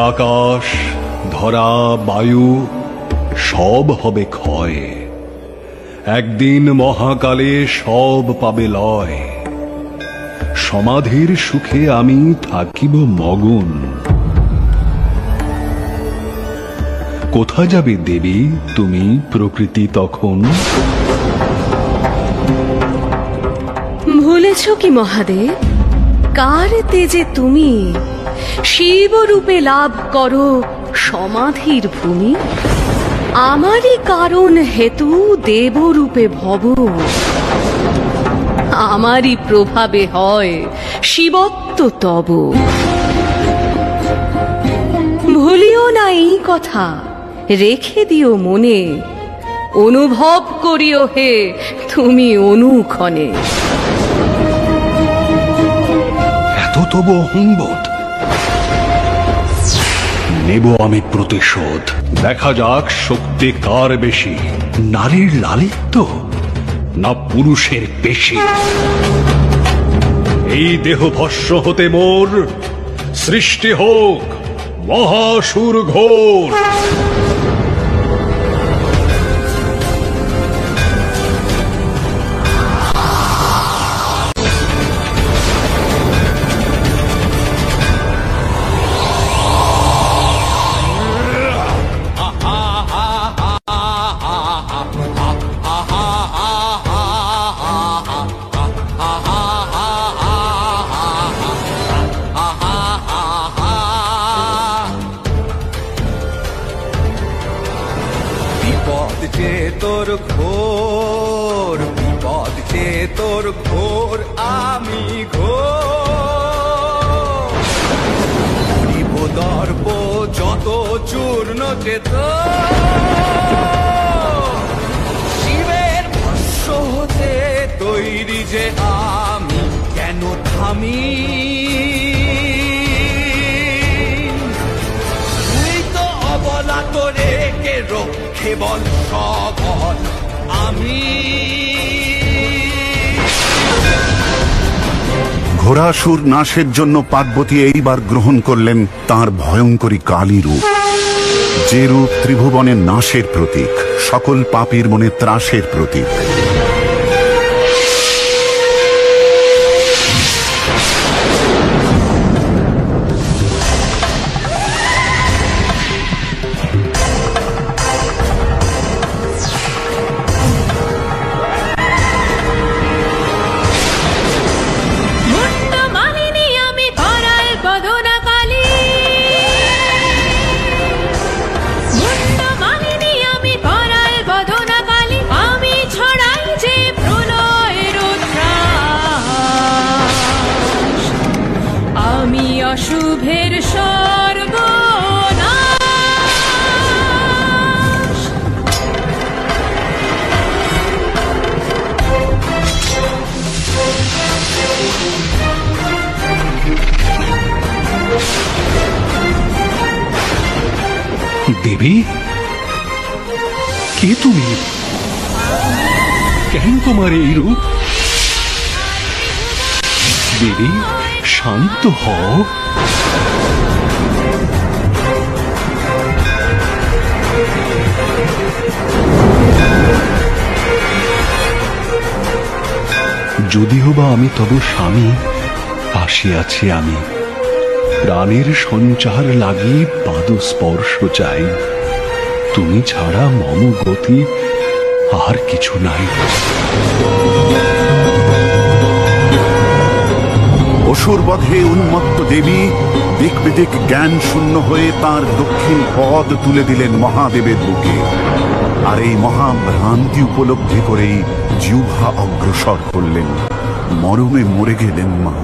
আকাশ, ধরা, বায়ু সব হবে ক্ষয়। একদিন মহাকালে সব পাবে লয়। সমাধির সুখে আমি থাকিব মগন। কোথা যাবে দেবী তুমি প্রকৃতি তখন? ভুলেছ কি মহাদেব, কার তেজে তুমি শিব রূপে লাভ করো সমাধির ভূমি? আমারই কারণ হেতু দেবরূপে ভব, আমারই প্রভাবে হয় শিবত্ব তব। ভুলিও না এই কথা, রেখে দিও মনে, অনুভব করিও হে তুমি অনুক্ষণে। এত তবু অহংবোধ, নেব আমি প্রতিশোধ। দেখা যাক শক্তি কার বেশি, নারীর লালিত্য না পুরুষের পেশি। এই দেহ ভস্য হতে মোর সৃষ্টি হোক মহাসুর ঘোর। বিপদ যে তোর ঘোর, বিপদ যে তোর ঘোর, আমি ঘোর। হরিব দর্প যত চূর্ণ চেত, শিবের ভস্য হতে তৈরি যে আমি, কেন থামি? তুই তো অবলা, তোরে কে রক্ষে বল সবল আমি। ঘোরাসুর নাশের জন্য পার্বতী এইবার গ্রহণ করলেন তাঁর ভয়ঙ্করী কালী রূপ, যে রূপ ত্রিভুবনের নাশের প্রতীক, সকল পাপীর মনে ত্রাসের প্রতীক। অশুভের সর্বনাশ। দেবী, কে তুমি? কেন তোমার এই রূপ? দেবী শান্ত হও। যদিও বা আমি তব স্বামী, আসিয়াছি আমি প্রাণের সঞ্চার লাগি পাদ স্পর্শ চাই। তুমি ছাড়া মম গতি আর কিছু নাই। অসুরবধে উন্মত্ত দেবী দিক বিদিক জ্ঞান শূন্য হয়ে তার দক্ষিণ পদ তুলে দিলেন মহাদেবের বুকে। আর এই মহাভ্রান্তি উপলব্ধি করেই জিহ্বা অগ্রসর করলেন, মরমে মরে গেলেন মা।